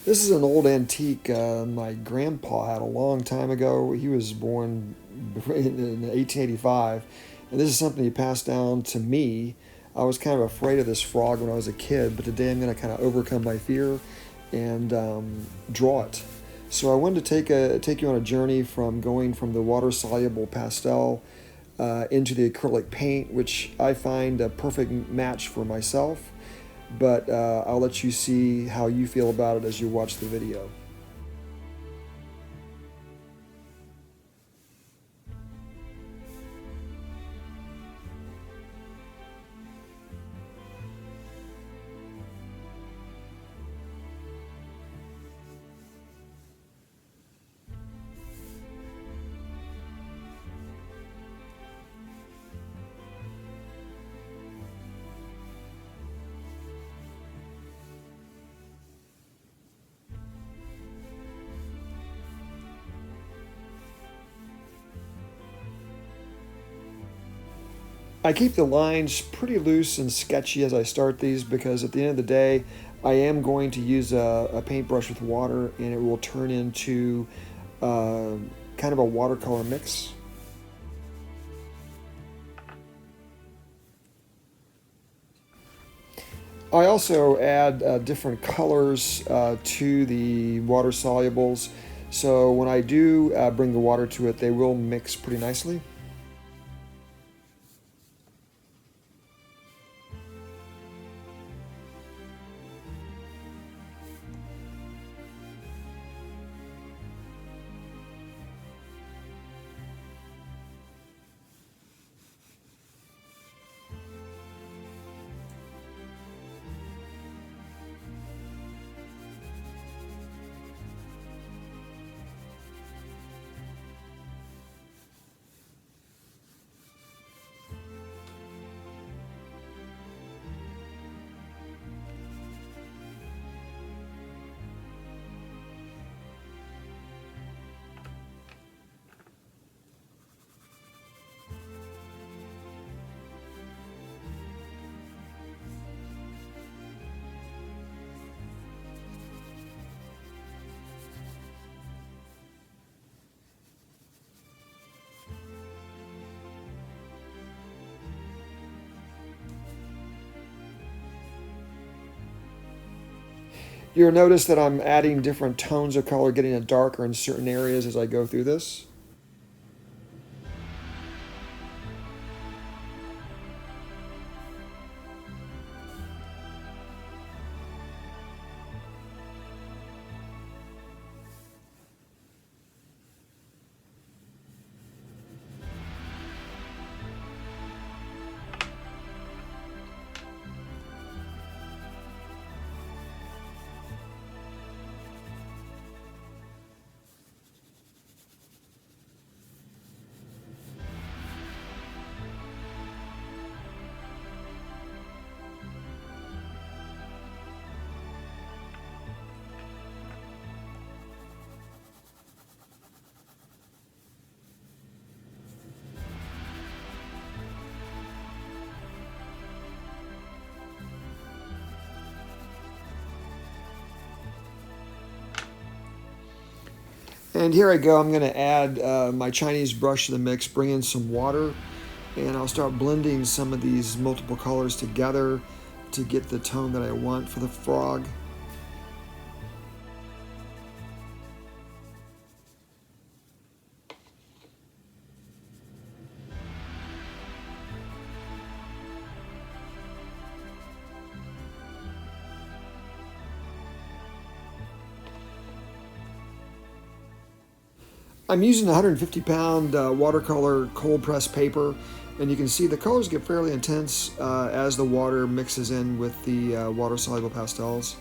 This is an old antique my grandpa had a long time ago. He was born in 1885, and this is something he passed down to me. I was kind of afraid of this frog when I was a kid, but today I'm going to kind of overcome my fear and draw it. So I wanted to take you on a journey from going from the water-soluble pastel into the acrylic paint, which I find a perfect match for myself, but I'll let you see how you feel about it as you watch the video. I keep the lines pretty loose and sketchy as I start these because at the end of the day, I am going to use a paintbrush with water and it will turn into kind of a watercolor mix. I also add different colors to the water solubles, so when I do bring the water to it, they will mix pretty nicely. You'll notice that I'm adding different tones of color, getting it darker in certain areas as I go through this. And here I go, I'm going to add my Chinese brush to the mix, bring in some water, and I'll start blending some of these multiple colors together to get the tone that I want for the frog. I'm using 150-pound watercolor cold press paper, and you can see the colors get fairly intense as the water mixes in with the water-soluble pastels.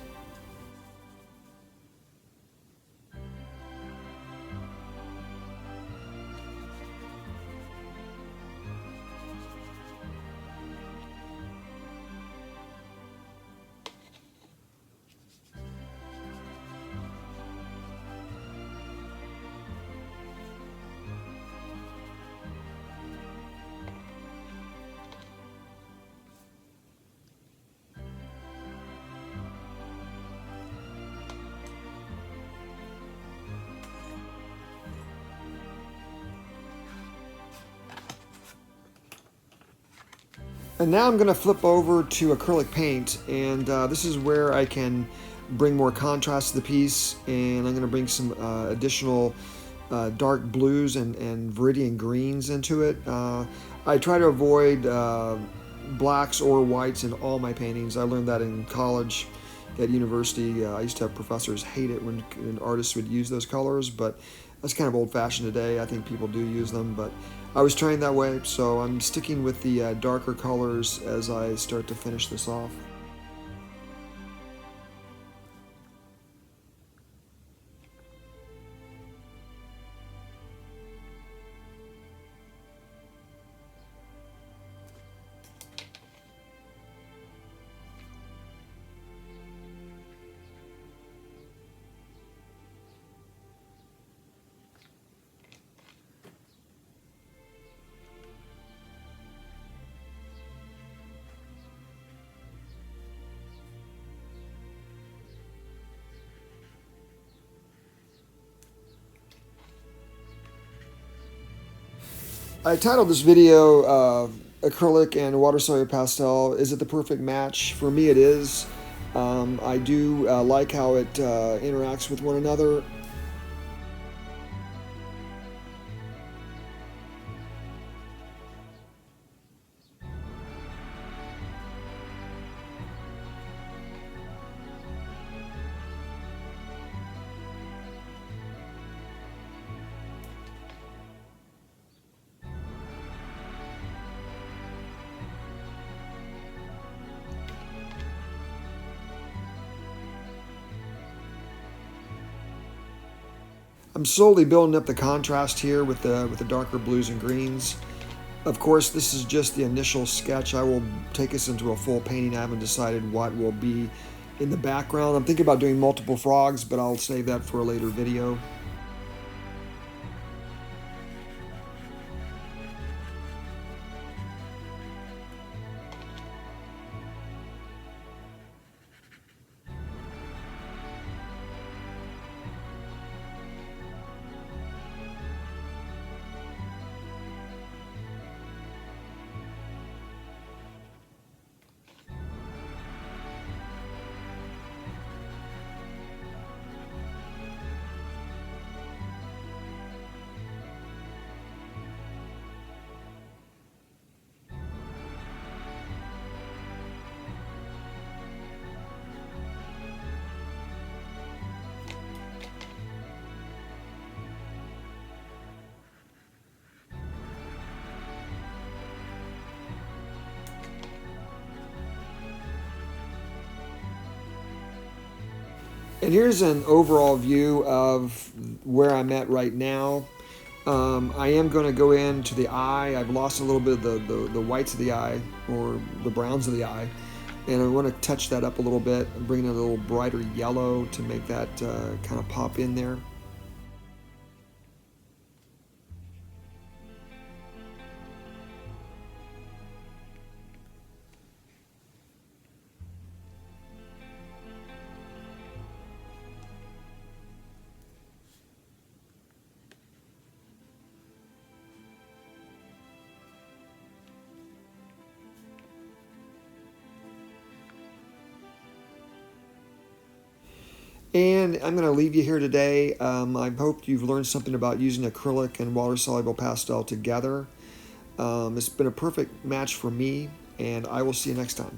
And now I'm going to flip over to acrylic paint, and this is where I can bring more contrast to the piece, and I'm going to bring some additional dark blues and viridian greens into it. I try to avoid blacks or whites in all my paintings. I learned that in college at university. I used to have professors hate it when artists would use those colors, but that's kind of old-fashioned today. I think people do use them, but I was trained that way, so I'm sticking with the darker colors as I start to finish this off. I titled this video Acrylic and Water-Soluble Pastel. Is it the perfect match? For me it is. I do like how it interacts with one another. I'm slowly building up the contrast here with the darker blues and greens. Of course, this is just the initial sketch. I will take us into a full painting. I haven't decided what will be in the background. I'm thinking about doing multiple frogs, but I'll save that for a later video. And here's an overall view of where I'm at right now. I am going to go into the eye. I've lost a little bit of the whites of the eye, or the browns of the eye. And I want to touch that up a little bit and bring in a little brighter yellow to make that kind of pop in there. And I'm going to leave you here today. I hope you've learned something about using acrylic and water-soluble pastel together. It's been a perfect match for me, and I will see you next time.